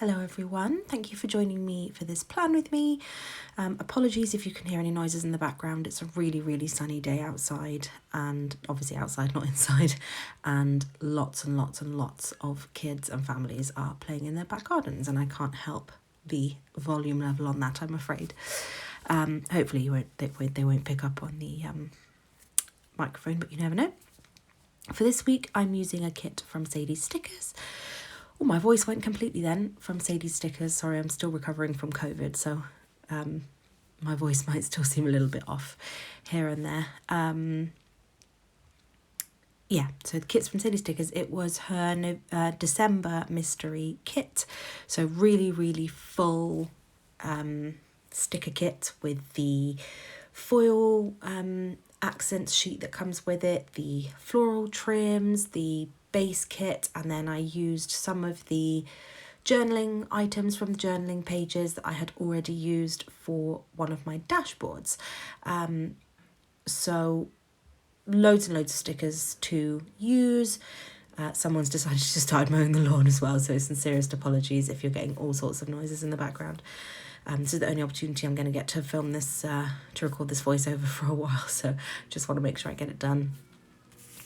Hello everyone, thank you for joining me for this plan with me. Apologies if you can hear any noises in the background. It's a really sunny day outside, and obviously outside, not inside, and lots of kids and families are playing in their back gardens, and I can't help the volume level on that, I'm afraid. Hopefully they won't pick up on the microphone, but you never know. For this week I'm using a kit from Sadies Stickers. Oh, my voice went completely then from Sadies Stickers. Sorry, I'm still recovering from COVID, so my voice might still seem a little bit off here and there. So the kit's from Sadies Stickers. It was her December mystery kit. So really full sticker kit with the foil accents sheet that comes with it, the floral trims, the base kit, and then I used some of the journaling items from the journaling pages that I had already used for one of my dashboards. So loads and loads of stickers to use. Someone's decided to start mowing the lawn as well, so sincerest apologies if you're getting all sorts of noises in the background. This is the only opportunity I'm going to get to film this, to record this voiceover for a while, so just want to make sure I get it done.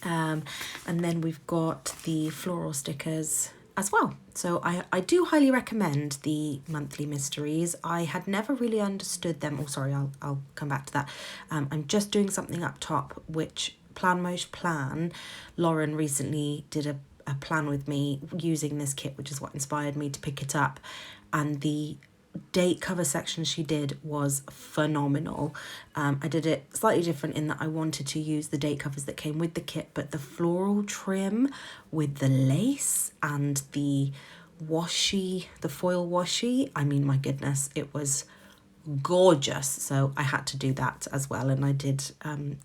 And then we've got the floral stickers as well. So I do highly recommend the monthly mysteries. I had never really understood them. Oh, sorry, I'll come back to that. I'm just doing something up top, which Plan. Lauren recently did a plan with me using this kit, which is what inspired me to pick it up. And the date cover section she did was phenomenal. I did it slightly different in that I wanted to use the date covers that came with the kit, but the floral trim with the lace and the washi, the foil washi, I mean, my goodness, it was gorgeous. So I had to do that as well, and I did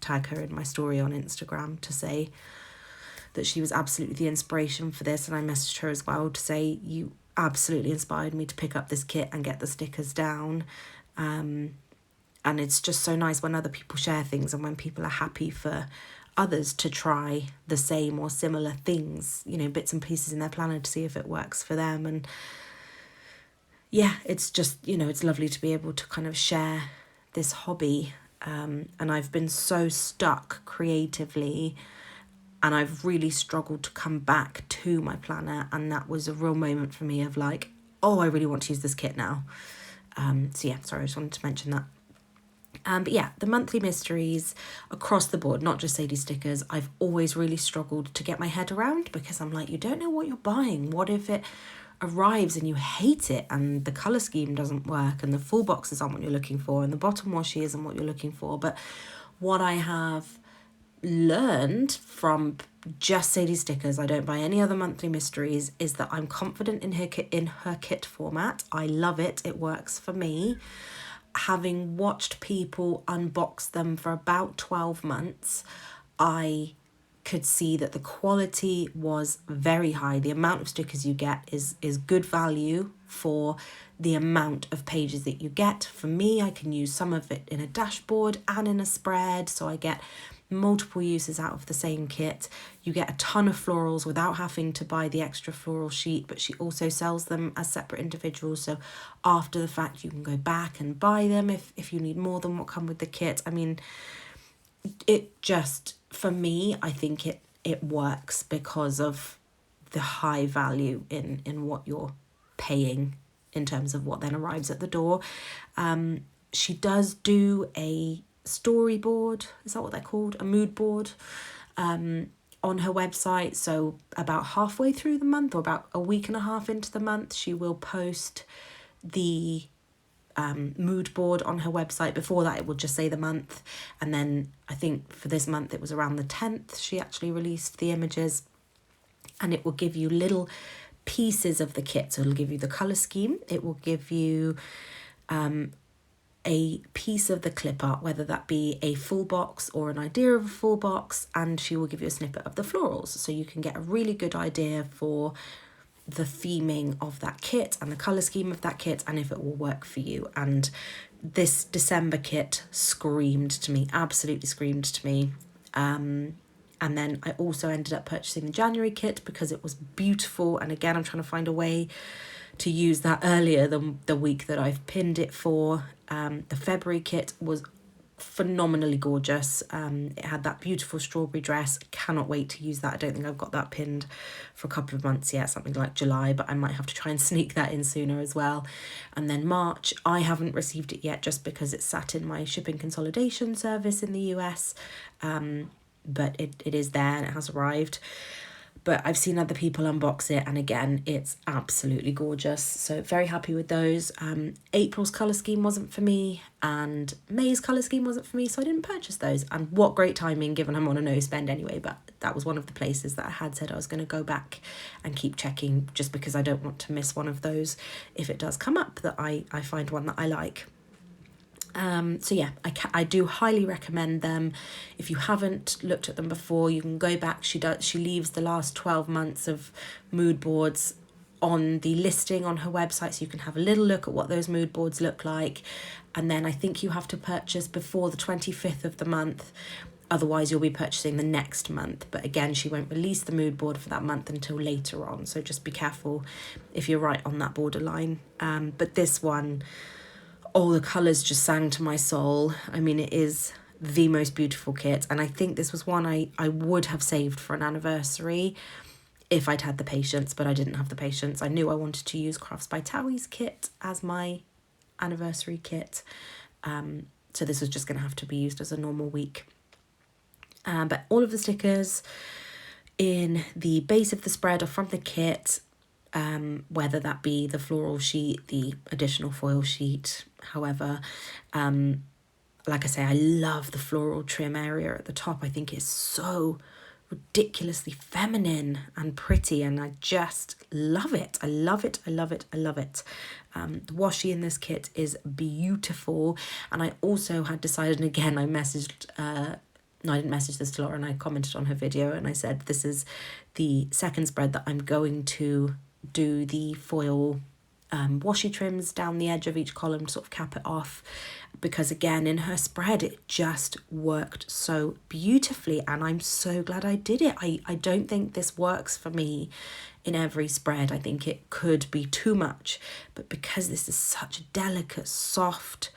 tag her in my story on Instagram to say that she was absolutely the inspiration for this, and I messaged her as well to say, you absolutely inspired me to pick up this kit and get the stickers down. And it's just so nice when other people share things and when people are happy for others to try the same or similar things, you know, bits and pieces in their planner to see if it works for them. And yeah, it's just, you know, it's lovely to be able to kind of share this hobby. And I've been so stuck creatively, and I've really struggled to come back to my planner, and that was a real moment for me of like, oh, I really want to use this kit now. So yeah, sorry, I just wanted to mention that. But yeah, the monthly mysteries across the board, not just Sadies Stickers, I've always really struggled to get my head around, because I'm like, you don't know what you're buying. What if it arrives and you hate it and the colour scheme doesn't work and the full boxes aren't what you're looking for and the bottom washi isn't what you're looking for? But what I have learned from just Sadies Stickers, I don't buy any other monthly mysteries, is that I'm confident in her kit format. I love it. It works for me. Having watched people unbox them for about 12 months, I could see that the quality was very high. The amount of stickers you get is good value for the amount of pages that you get. For me, I can use some of it in a dashboard and in a spread, so I get multiple uses out of the same kit. You get a ton of florals without having to buy the extra floral sheet, but she also sells them as separate individuals, so after the fact you can go back and buy them if you need more than what come with the kit. I mean, it just, for me, I think it works because of the high value in what you're paying in terms of what then arrives at the door. She does do a storyboard, is that what they're called? A mood board on her website. So about halfway through the month, or about a week and a half into the month, she will post the mood board on her website. Before that, it will just say the month, and then I think for this month it was around the 10th she actually released the images, and it will give you little pieces of the kit. So it'll give you the colour scheme, it will give you a piece of the clip art, whether that be a full box or an idea of a full box, and she will give you a snippet of the florals, so you can get a really good idea for the theming of that kit and the colour scheme of that kit, and if it will work for you. And this December kit screamed to me, absolutely screamed to me. And then I also ended up purchasing the January kit because it was beautiful, and again, I'm trying to find a way to use that earlier than the week that I've pinned it for. The February kit was phenomenally gorgeous. It had that beautiful strawberry dress. Cannot wait to use that. I don't think I've got that pinned for a couple of months yet, something like July, but I might have to try and sneak that in sooner as well. And then March, I haven't received it yet just because it's sat in my shipping consolidation service in the US, but it is there and it has arrived. But I've seen other people unbox it, and again, it's absolutely gorgeous. So very happy with those. April's colour scheme wasn't for me, and May's colour scheme wasn't for me, so I didn't purchase those. And what great timing, given I'm on a no spend anyway, but that was one of the places that I had said I was going to go back and keep checking, just because I don't want to miss one of those if it does come up that I find one that I like. So yeah, I do highly recommend them. If you haven't looked at them before, you can go back. She leaves the last 12 months of mood boards on the listing on her website, so you can have a little look at what those mood boards look like. And then I think you have to purchase before the 25th of the month, otherwise you'll be purchasing the next month. But again, she won't release the mood board for that month until later on, so just be careful if you're right on that borderline. But this one, all the colours just sang to my soul. I mean, it is the most beautiful kit, and I think this was one I would have saved for an anniversary if I'd had the patience, but I didn't have the patience. I knew I wanted to use Crafts by Towie's kit as my anniversary kit, so this was just going to have to be used as a normal week. But all of the stickers in the base of the spread are from the kit, whether that be the floral sheet, the additional foil sheet, however. Like I say, I love the floral trim area at the top. I think it's so ridiculously feminine and pretty, and I just love it. I love it. The washi in this kit is beautiful, and I also had decided, and again I messaged no, I didn't message this to Laura, and I commented on her video, and I said this is the second spread that I'm going to do the foil washi trims down the edge of each column to sort of cap it off, because again, in her spread it just worked so beautifully, and I'm so glad I did it. I don't think this works for me in every spread. I think it could be too much, but because this is such a delicate, soft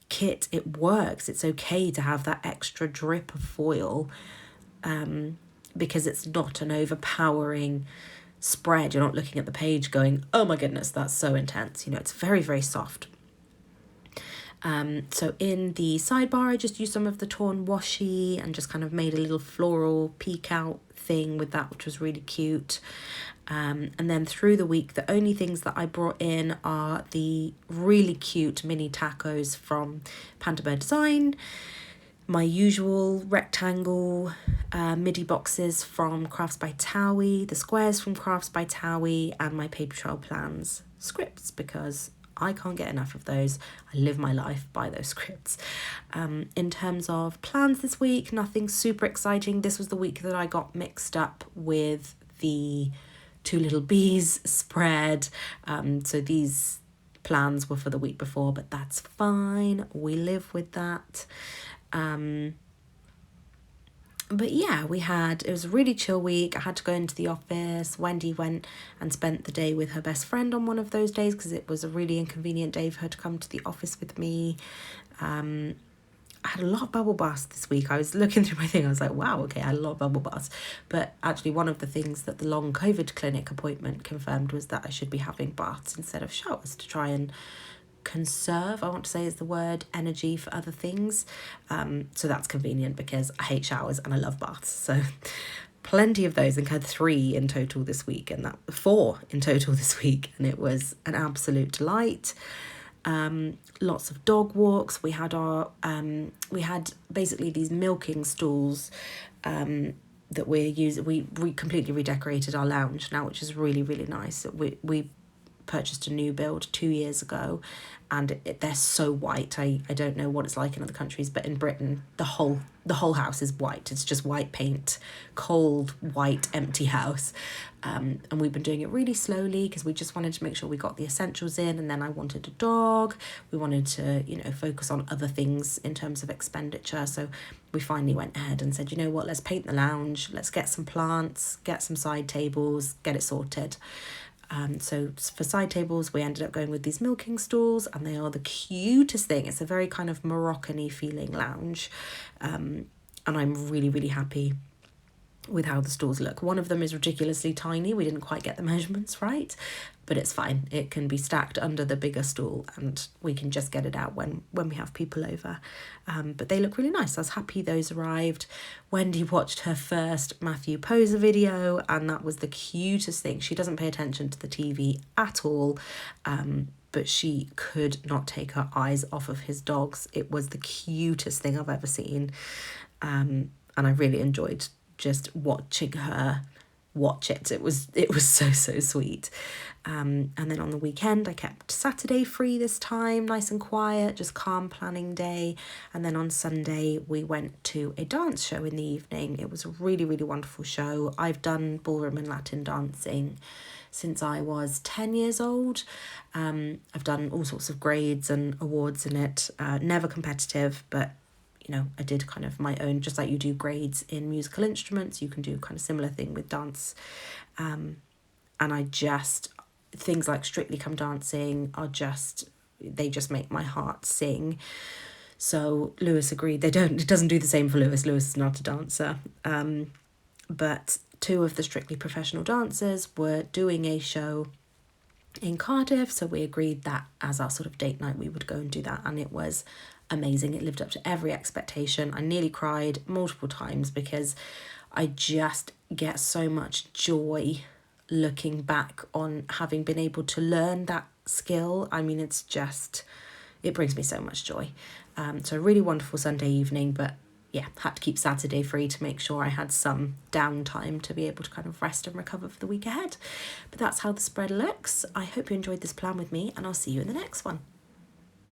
kit, it works. It's okay to have that extra drip of foil, because it's not an overpowering spread. You're not looking at the page going, oh my goodness, that's so intense. You know, it's very, very soft. So in the sidebar, I just used some of the torn washi and just kind of made a little floral peek out thing with that, which was really cute. And then through the week, the only things that I brought in are the really cute mini tacos from Panda Bear Design, my usual rectangle midi boxes from Crafts by Towie, the squares from Crafts by Towie, and my paper trail plans scripts, because I can't get enough of those. I live my life by those scripts. In terms of plans this week, nothing super exciting. This was the week that I got mixed up with the Two Little Bees spread. So these plans were for the week before, but that's fine. We live with that. But yeah, it was a really chill week. I had to go into the office. Wendy went and spent the day with her best friend on one of those days, because it was a really inconvenient day for her to come to the office with me. I had a lot of bubble baths this week. I was looking through my thing. I was like, wow, okay, I had a lot of bubble baths. But actually, one of the things that the long COVID clinic appointment confirmed was that I should be having baths instead of showers to try and conserve, I want to say is the word, energy for other things. So that's convenient, because I hate showers and I love baths. So plenty of those. I think I had 3 in total this week, and 4 in total this week, and it was an absolute delight. Lots of dog walks. We had basically these milking stools that we're using. We completely redecorated our lounge now, which is really, really nice. We purchased a new build 2 years ago, and they're so white. I don't know what it's like in other countries, but in Britain the whole house is white. It's just white paint, cold white empty house. And we've been doing it really slowly because we just wanted to make sure we got the essentials in, and then I wanted a dog. We wanted to, focus on other things in terms of expenditure. So we finally went ahead and said, you know what, let's paint the lounge, let's get some plants, get some side tables, get it sorted. So for side tables, we ended up going with these milking stools, and they are the cutest thing. It's a very kind of Moroccan-y feeling lounge. And I'm really, really happy with how the stools look. One of them is ridiculously tiny. We didn't quite get the measurements right, but it's fine. It can be stacked under the bigger stool, and we can just get it out when we have people over. But they look really nice. I was happy those arrived. Wendy watched her first Matthew Poser video, and that was the cutest thing. She doesn't pay attention to the TV at all, but she could not take her eyes off of his dogs. It was the cutest thing I've ever seen. And I really enjoyed just watching her watch it. It was so sweet. And then on the weekend I kept Saturday free this time, nice and quiet, just calm planning day. And then on Sunday we went to a dance show in the evening. It was a really, really wonderful show. I've done ballroom and Latin dancing since I was 10 years old. I've done all sorts of grades and awards in it, never competitive, but I did kind of my own, just like you do grades in musical instruments, you can do kind of similar thing with dance. And things like Strictly Come Dancing they just make my heart sing. So Lewis agreed. It doesn't do the same for Lewis. Lewis is not a dancer. But 2 of the Strictly professional dancers were doing a show in Cardiff, so we agreed that as our sort of date night we would go and do that, and it was amazing. It lived up to every expectation. I nearly cried multiple times because I just get so much joy looking back on having been able to learn that skill. I mean, it brings me so much joy. So a really wonderful Sunday evening, but yeah, had to keep Saturday free to make sure I had some downtime to be able to kind of rest and recover for the week ahead. But that's how the spread looks. I hope you enjoyed this plan with me, and I'll see you in the next one.